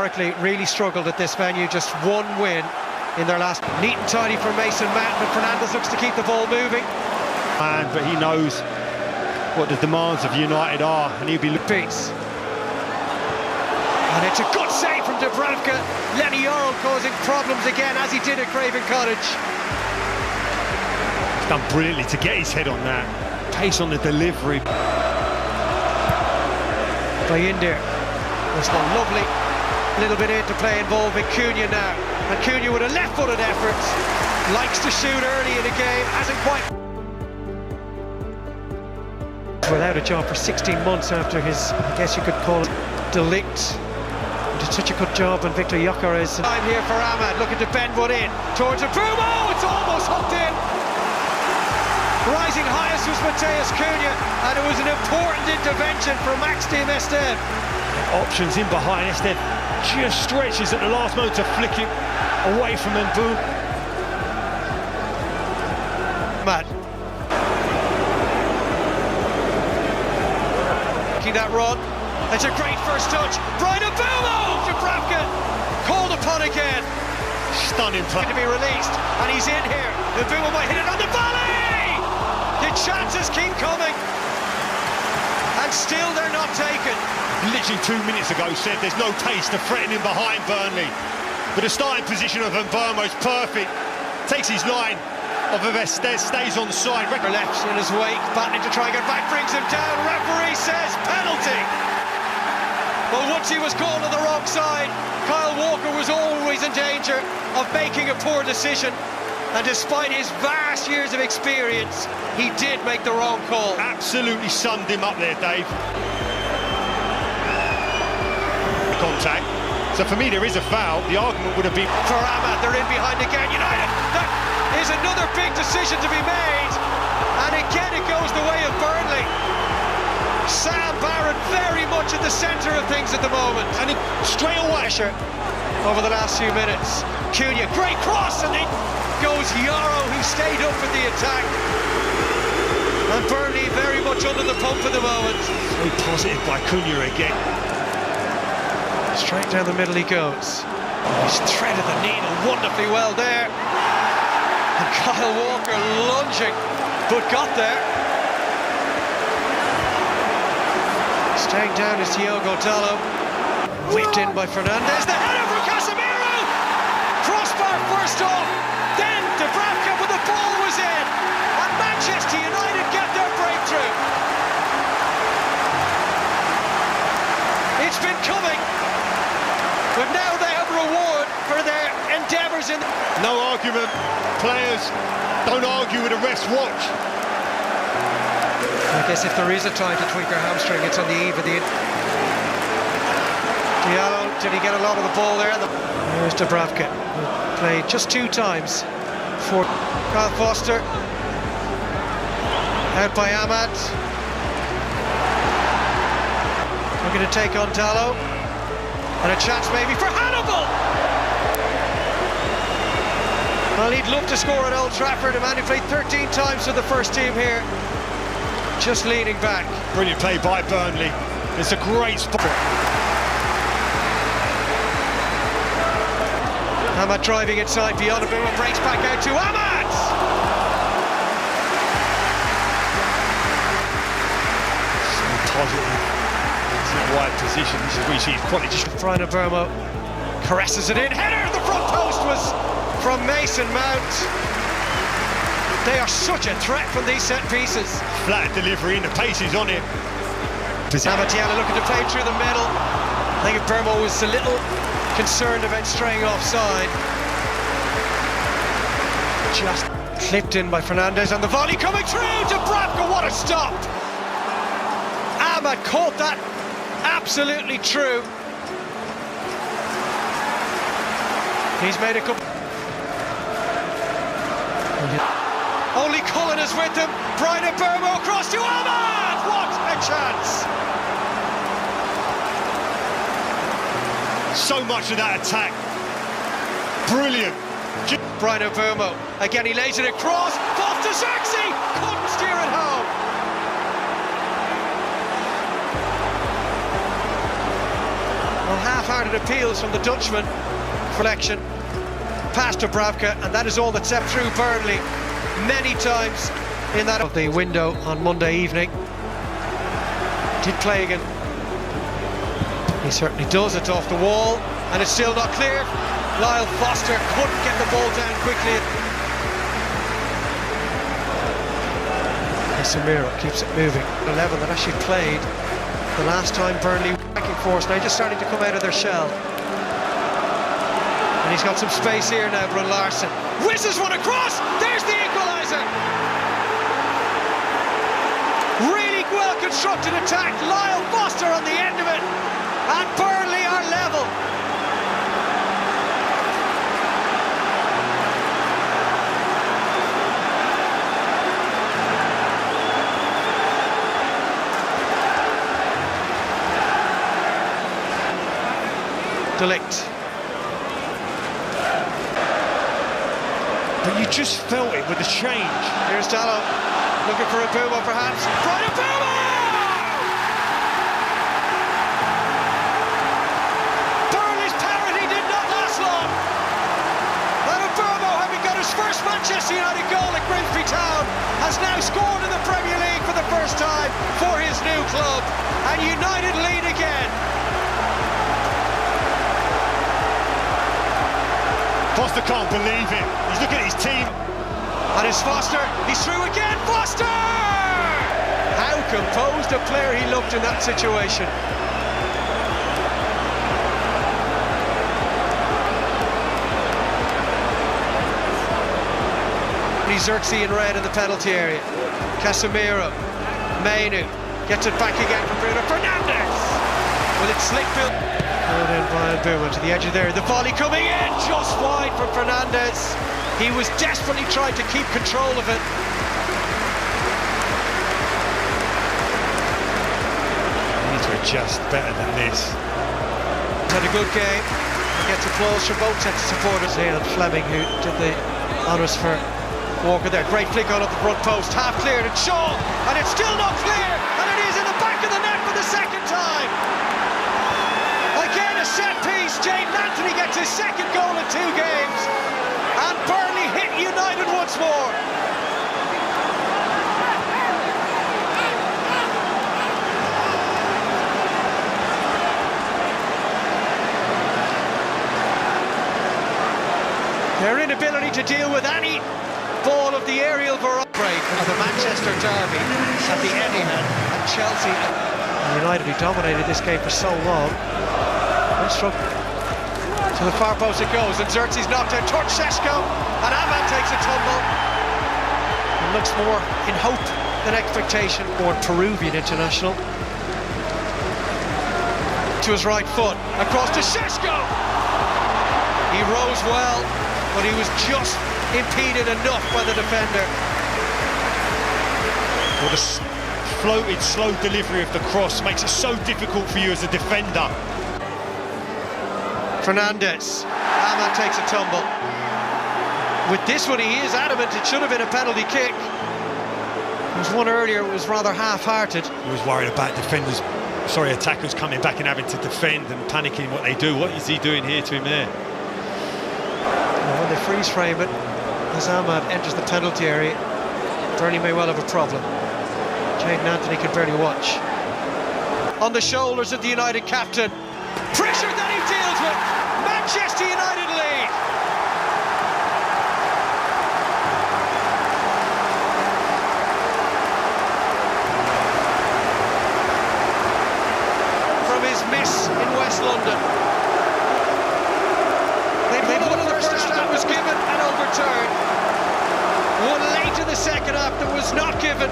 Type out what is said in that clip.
Really struggled at this venue, just one win in their last. Neat and tidy for Mason Mount, but Fernandes looks to keep the ball moving. But he knows what the demands of United are, and he'll be Peace. And it's a good save from Dubravka. Lenny Yoro causing problems again, as he did at Craven Cottage. He's done brilliantly to get his head on that. Pace on the delivery. By India. It's a lovely little bit into play involving Cunha now. And Cunha with a left-footed effort. Likes to shoot early in a game, hasn't quite. Without a job for 16 months after his, I guess you could call it, delict. Did such a good job on Victor Gyökeres. Time here for Ahmad, looking to bend one in towards a boom. Oh, it's almost hooked in. Rising highest was Mateus Cunha, and it was an important intervention from Max Di Mested. Options in behind. Esteve just stretches at the last moment to flick it away from them. Boom. Matt. Making that run. It's a great first touch. Brian Abumo! Dubravka called upon again. Stunning play. To be released, and he's in here. Abumo might hit it on the volley! The chances keep coming. And still they're not taken. Literally 2 minutes ago said there's no taste of threatening behind Burnley. But the starting position of Mbeumo is perfect. Takes his line of Estes, stays on side. Left in his wake, battling to try and get back, brings him down. Referee says penalty. Well, once he was called on the wrong side, Kyle Walker was always in danger of making a poor decision. And despite his vast years of experience, he did make the wrong call. Absolutely summed him up there, Dave. Contact. So for me, there is a foul. The argument would have been for Ahmad. They're in behind again. United. That is another big decision to be made. And again, it goes the way of Burnley. Sam Barrett very much at the centre of things at the moment. And straight away over the last few minutes. Cunha, great cross, and it goes Yoro, who stayed up for the attack. And Burnley very much under the pump at the moment. So positive by Cunha again. Straight down the middle he goes. He's threaded the needle wonderfully well there. And Kyle Walker lunging, but got there. Staying down is Diogo Dalot. Whipped in by Fernandes. The header for Casemiro! Crossbar first off. Then Dubravka, but the ball was in. And Manchester United get their breakthrough. It's been coming. But now they have reward for their endeavours in. No argument. Players don't argue with a ref's watch. I guess if there is a time to tweak their hamstring, it's on the eve of the... Diallo, did he get a lot of the ball there? There's Dubravka, who played just 2 times for Kyle Foster. Out by Ahmad. Looking to take on Dalot. And a chance maybe for Hannibal! Well, he'd love to score at Old Trafford. A man who played 13 times for the first team here. Just leaning back. Brilliant play by Burnley. It's a great spot. Ahmad driving inside beyond Abumo, breaks back out to Ahmad! So positive. It's in the wide position. This is where you see his quality. Just Brian Abumo caresses it in. Header! The front post was from Mason Mount. They are such a threat from these set pieces. Flat delivery and the pace is on it. Amad Diallo looking to play through the middle. I think Abumo was a little concerned about straying offside. Just clipped in by Fernandes, and the volley coming through. Dubravka, what a stop! Ahmad caught that. Absolutely true. He's made a couple. Only Cullen is with him. Brian Abumo across to Ahmad. What a chance! So much of that attack. Brilliant. Brian Abumo. Again, he lays it across. Off to Xerxes. Couldn't steer it home. Well, half-hearted appeals from the Dutchman. Collection. Pass to Bravka, and that is all that stepped through Burnley many times in that of the window on Monday evening. Did play again. He certainly does. It's off the wall, and it's still not clear. Lyle Foster couldn't get the ball down quickly. Casemiro keeps it moving. 11 that actually played the last time Burnley attacking force. Now just starting to come out of their shell. And he's got some space here now, Brun Larson. Whizzes one across! There's the equaliser! Really well-constructed attack. Lyle Foster on the end of it. And Burnley are level. Delict. But you just felt it with the change. Here's Dallo, looking for a Mbeumo perhaps. Brian Mbeumo! Burnley's parity did not last long. And Mbeumo, having got his first Manchester United goal at Grimsby Town, has now scored in the Premier League for the first time for his new club. And United lead again. Foster can't believe it. He's looking at his team. And it's Foster. He's through again. Foster! How composed a player he looked in that situation. Xerxes in red in the penalty area. Casemiro. ManU gets it back again from Bruno Fernandes. With its slick build. And then Brian Mbeumo to the edge of there. The volley coming in just wide for Fernandes. He was desperately trying to keep control of it. You need to adjust better than this. Had a good game. He gets applause from both sets of supporters. Ian Fleming, who did the honours for Walker there. Great flick on at the front post. Half cleared and Shaw. And it's still not clear. And it is in the back of the net for the second time. Again, a set piece. Jaden Anthony gets his second goal in 2 games. And Burnley hit United once more. Their inability to deal with any ball of the aerial variety of the Manchester derby at the Etihad and Chelsea. And United, who dominated this game for so long, struck to the far post it goes, and Xerxes knocked out Torchesco, and Ahmad takes a tumble. It looks more in hope than expectation for Peruvian international. To his right foot, across to Šeško. He rose well, but he was just impeded enough by the defender. Well, the floated, slow delivery of the cross makes it so difficult for you as a defender. Fernandes. Ahmad takes a tumble. With this one, he is adamant it should have been a penalty kick. There was one earlier, it was rather half-hearted. He was worried about attackers coming back and having to defend and panicking what they do. What is he doing here to him there? Well, when they freeze frame it, as Ahmad enters the penalty area, Burnley may well have a problem. Jaden Anthony can barely watch. On the shoulders of the United captain. Pressure that he deals with. Manchester United lead. From his miss in West London. They'd won the first half that was given and overturned. One late in the second half that was not given.